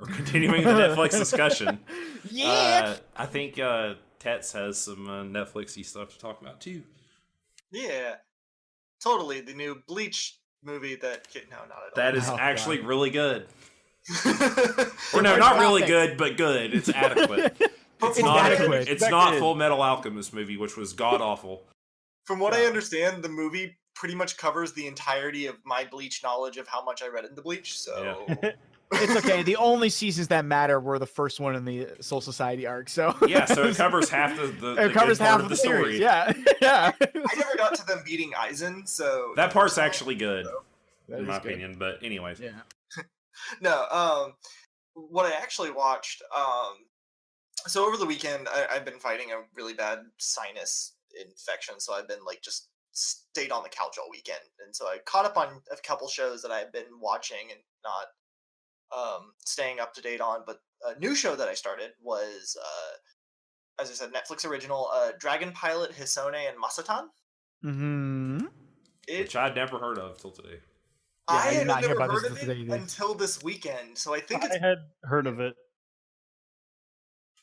We're continuing the Netflix discussion. Yeah. I think Tets has some Netflixy stuff to talk about too. Yeah, totally. The new Bleach movie that no, not at all. That is Oh, actually God. really good. Or no, not really good, but good. It's adequate. It's not. adequate. It's not Full Metal Alchemist movie, which was god awful. From what I understand, the movie pretty much covers the entirety of my Bleach knowledge of how much I read into Bleach. So It's okay. The only seasons that matter were the first one in the Soul Society arc. So yeah, so it covers half the it covers good half part of the series. story. Yeah, yeah. I never got to them beating Aizen, so That part's actually good, That in is my good. opinion. But anyways, Yeah. No, what I actually watched, so over the weekend, I've been fighting a really bad sinus infection, so I've been like just stayed on the couch all weekend, and so I caught up on a couple shows that I've been watching and not staying up to date on. But a new show that I started was, as I said, Netflix original, Dragon Pilot Hisone and Masotan. Mm-hmm. which I'd never heard of till today. Yeah, I I did had not hear never about heard this of today it either. until this weekend, so I think I it's had heard of it.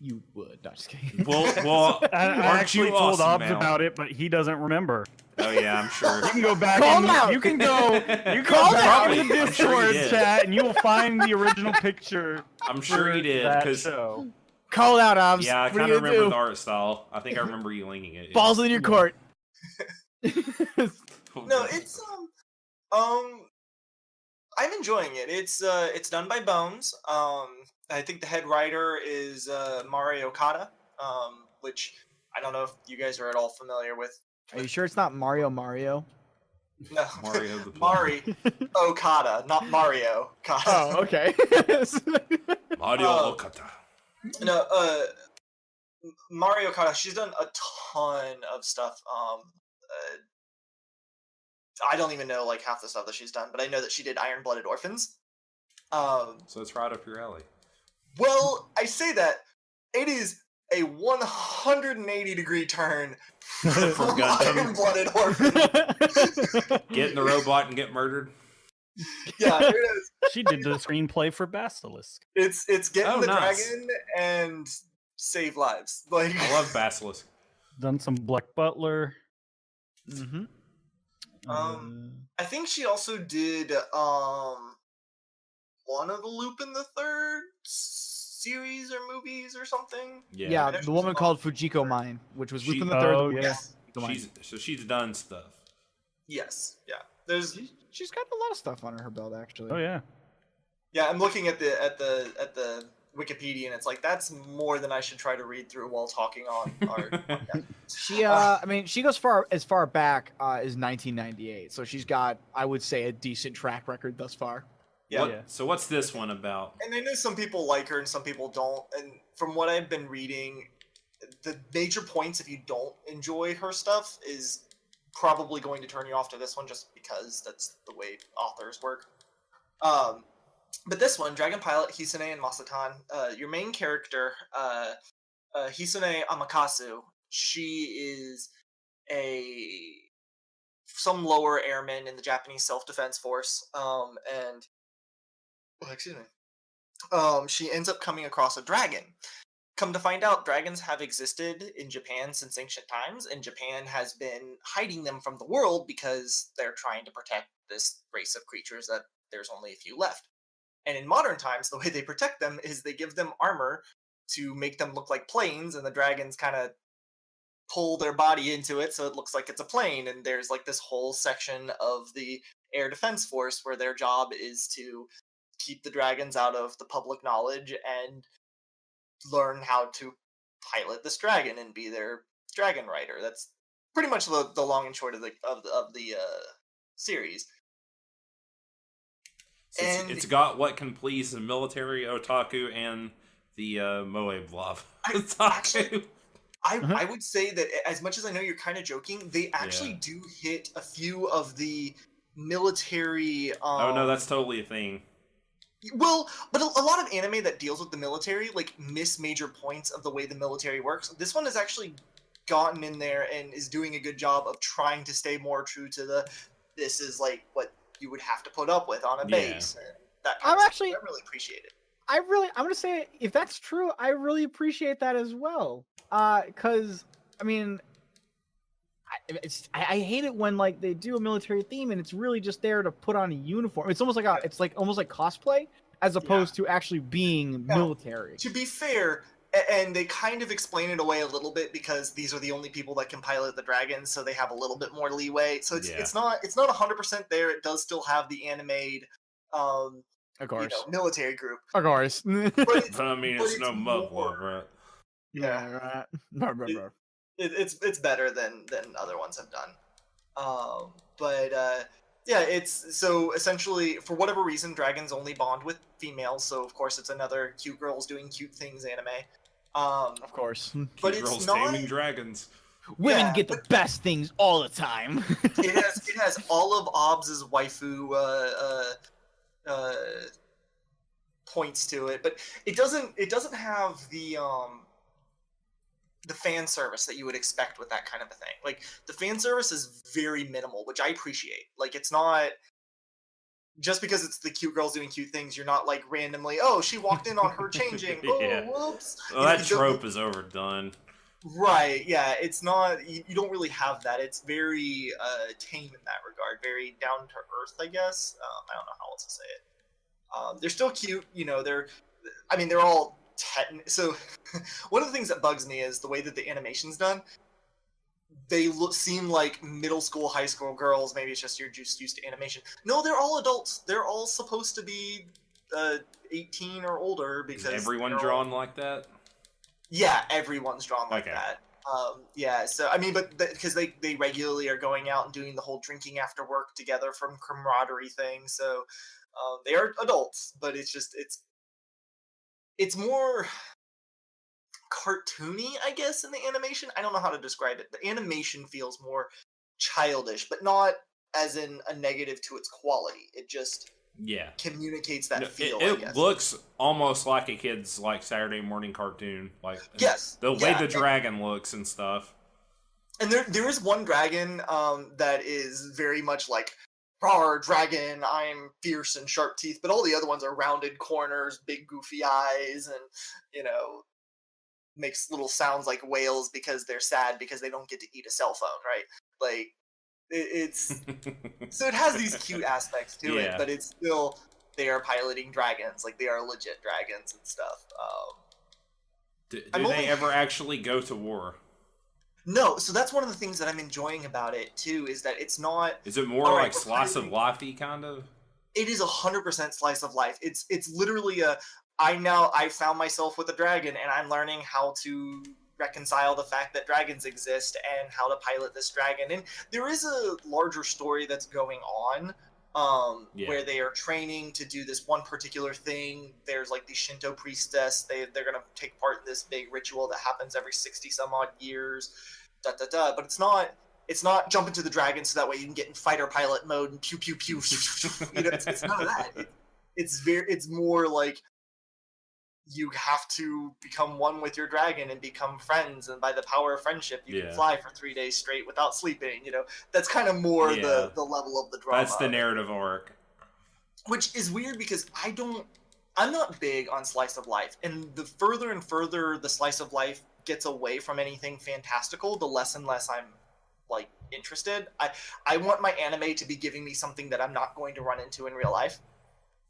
You would. No, just kidding. Well, I aren't actually you told awesome, Obbs Mal? about it, but he doesn't remember. Oh yeah, I'm sure. You can go back Call and him out. you can go. You Call go him back out. in the I'm sure he Discord did. chat, and you will find the original picture. I'm sure he did that because show. Call it out, Obs. yeah, I What are kind you of gonna remember do? the art style. I think I remember you linking it. Balls in your court. no, it's I'm enjoying it. It's done by Bones. I think the head writer is Mari Okada. Which I don't know if you guys are at all familiar with. Are you sure it's not Mario? No, Mario the Mari Okada, not Mario Okada. Oh, okay. Mario Oh. Okada. No, Mari Okada. She's done a ton of stuff. I don't even know like half the stuff that she's done, but I know that she did Iron Blooded Orphans. So it's right up your alley. Well, I say that it is a 180-degree turn from Gundam. Iron Blooded Orphans. Get in the robot and get murdered. Yeah, here it is. She did the screenplay for Basilisk. It's getting Oh, the nice. dragon and save lives. Like I love Basilisk. Done some Black Butler. Mm-hmm. I think she also did one of the Lupin the Third series or movies or something. Yeah, the woman called Fujiko Mine, which was Lupin the Third. Oh, the yeah. Yes. Fujiko Mine. She's done stuff. Yes. Yeah. There's She's got a lot of stuff under her belt, actually. Oh yeah. yeah. I'm looking at the Wikipedia, and it's like that's more than I should try to read through while talking on our. podcast. She, I mean, she goes as far back as 1998, so she's got, I would say, a decent track record thus far. Yeah. Yeah. So what's this one about? And I know some people like her and some people don't. And from what I've been reading, the major points if you don't enjoy her stuff is probably going to turn you off to this one just because that's the way authors work. But this one, Dragon Pilot, Hisone and Masotan, your main character, Hisone Amakasu, she is some lower airman in the Japanese self-defense force, and she ends up coming across a dragon. Come to find out, dragons have existed in Japan since ancient times, and Japan has been hiding them from the world because they're trying to protect this race of creatures that there's only a few left. And in modern times, the way they protect them is they give them armor to make them look like planes, and the dragons kind of pull their body into it so it looks like it's a plane. And there's like this whole section of the air defense force where their job is to keep the dragons out of the public knowledge and learn how to pilot this dragon and be their dragon rider. That's pretty much the long and short of the series. So it's got what can please the military otaku and the moe bluff otaku. I would say that as much as I know you're kind of joking, they actually do hit a few of the military. Oh no, that's totally a thing. Well, but a lot of anime that deals with the military like miss major points of the way the military works. This one has actually gotten in there and is doing a good job of trying to stay more true to this is like what you would have to put up with on a base. And that kind of stuff. I really appreciate it. I'm gonna say if that's true, I really appreciate that as well. Cause I mean, I hate it when like they do a military theme and it's really just there to put on a uniform. It's almost like it's like almost like cosplay as opposed to actually being Now, military. to be fair, and they kind of explain it away a little bit because these are the only people that can pilot the dragons, so they have a little bit more leeway. So it's not 100% there. It does still have the animated, Of course, military group. of course. But I mean, it's no more- mud, right? Yeah, right. It's better than other ones have done. But yeah, it's so essentially for whatever reason, dragons only bond with females. So of course, it's another cute girls doing cute things anime. Of course. But Cute it's girls not. taming dragons. Women Yeah, get the best things all the time. it has all of Ob's waifu points to it, but it doesn't have the fan service that you would expect with that kind of a thing. Like the fan service is very minimal, which I appreciate. Like it's not just because it's the cute girls doing cute things, you're not like randomly, oh, she walked in on her changing. Oh, Yeah. whoops. Well, that trope is overdone. Right, yeah, it's not, you don't really have that. It's very tame in that regard, very down to earth, I guess. I don't know how else to say it. They're still cute, they're all so one of the things that bugs me is the way that the animation's done. They seem like middle school, high school girls. Maybe it's just you're just used to animation. No, they're all adults. They're all supposed to be 18 or older because is everyone drawn like that? Yeah, everyone's drawn like Okay. that. Yeah, so I mean, but because they regularly are going out and doing the whole drinking after work together from camaraderie thing. So they are adults, but it's more cartoony, I guess, in the animation. I don't know how to describe it. The animation feels more childish, but not as in a negative to its quality. It just communicates that feel. I guess. It looks almost like a kid's like Saturday morning cartoon. Like the way the dragon looks and stuff. And there is one dragon that is very much like, "Rawr, dragon, I'm fierce and sharp teeth," but all the other ones are rounded corners, big goofy eyes, and makes little sounds like whales because they're sad because they don't get to eat a cell phone, right? Like it's so it has these cute aspects to it, but it's still they are piloting dragons, like they are legit dragons and stuff. Do they ever actually go to war? No, so that's one of the things that I'm enjoying about it too, is that it's not. Is it more like slice of lifey kind of? It is 100% slice of life. It's literally I found myself with a dragon and I'm learning how to reconcile the fact that dragons exist and how to pilot this dragon. And there is a larger story that's going on where they are training to do this one particular thing. There's like the Shinto priestess. They're going to take part in this big ritual that happens every 60 some odd years. But it's not jump into the dragon so that way you can get in fighter pilot mode and pew pew pew. It's none of that. It's more like you have to become one with your dragon and become friends, and by the power of friendship, you can fly for 3 days straight without sleeping. That's kind of more the level of the drama. That's the narrative arc. Which is weird because I'm not big on slice of life, and the further and further the slice of life gets away from anything fantastical, the less and less I'm like interested. I want my anime to be giving me something that I'm not going to run into in real life.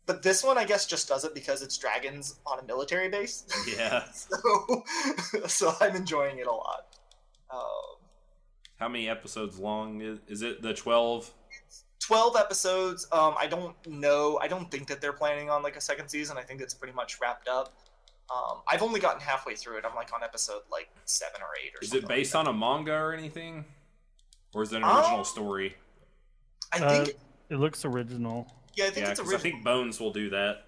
But this one, I guess, just does it because it's dragons on a military base. Yeah. So I'm enjoying it a lot. How many episodes long is it? The 12? 12 episodes. I don't know. I don't think that they're planning on like a second season. I think it's pretty much wrapped up. I've only gotten halfway through it. I'm like on episode like 7 or 8 or something. Is it based on a manga or anything? Or is it an original story? I think it looks original. Yeah, I think it's original. I think Bones will do that.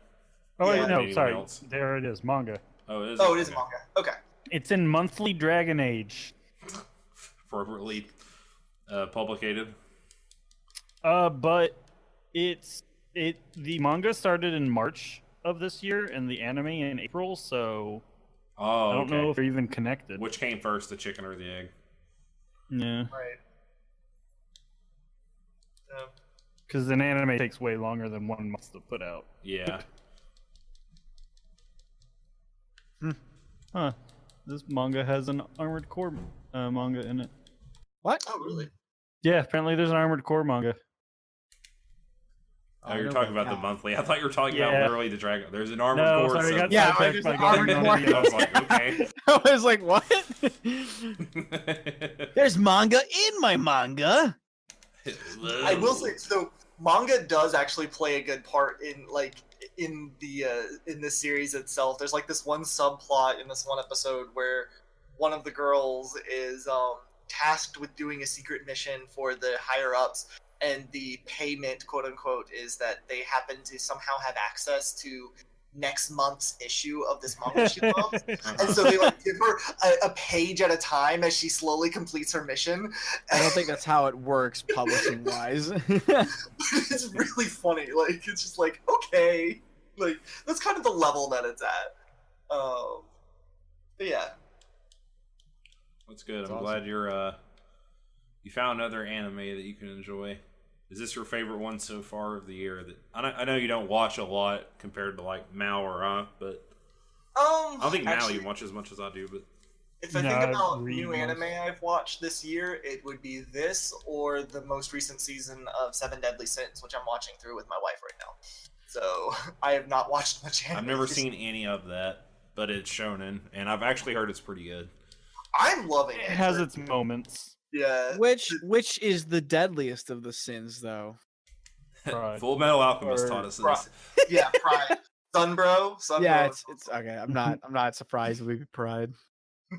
Oh, wait, no, sorry. There it is, manga. Oh, it is? Oh, it is manga. Okay. It's in monthly Dragon Age. Appropriately publicated. But the manga started in March of this year and the anime in April, so I don't know if they're even connected. Which came first, the chicken or the egg? Yeah. Right. Because an anime takes way longer than 1 month to put out. Yeah. Huh. This manga has an Armored Core manga in it. What? Oh, really? Yeah, apparently there's an Armored Core manga. Oh, you're talking about the monthly. I thought you were talking about literally the Dragon. There's an Armored No, Core. sorry, I got Yeah, sidetracked by Armored going Core. on to I was like, okay. I was like, what? There's manga in my manga. I will say, so manga does actually play a good part in in the series itself. There's like this one subplot in this one episode where one of the girls is tasked with doing a secret mission for the higher ups, and the payment, quote unquote, is that they happen to somehow have access to next month's issue of this manga she loves. And so they like give her a page at a time as she slowly completes her mission. I don't think that's how it works publishing wise. It's really funny. Like, it's just like, okay, like that's kind of the level that it's at. But yeah, That's good. That's I'm awesome. glad you found another anime that you can enjoy. Is this your favorite one so far of the year? That I know you don't watch a lot compared to like Mao or but I don't think Mao you watch as much as I do. But if I think about new anime I've watched this year, it would be this or the most recent season of Seven Deadly Sins, which I'm watching through with my wife right now. So I have not watched much anime. I've never seen any of that, but it's shonen, and I've actually heard it's pretty good. I'm loving it. It has its moments. Yeah. Which is the deadliest of the sins, though? Pride. Full Metal Alchemist taught us this. Yeah, Pride. Sunbro. Yeah, it's okay. I'm not surprised it would be Pride.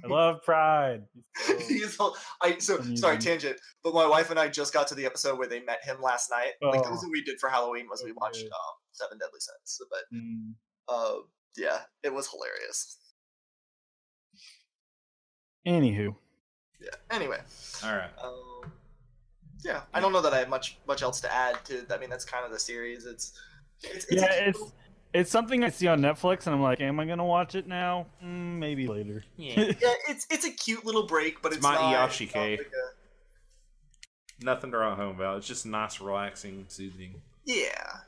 I love Pride. Sorry, tangent. But my wife and I just got to the episode where they met him last night. Like that was what we did for Halloween was we watched Seven Deadly Sins. But yeah, it was hilarious. Anywho. Yeah. Anyway. All right. Yeah, I don't know that I have much else to add to. I mean, that's kind of the series. It's something I see on Netflix, and I'm like, am I gonna watch it now? Maybe later. Yeah. Yeah, it's a cute little break, but it's my not, Iyashike. Nothing to write home about. It's just nice, relaxing, soothing. Yeah,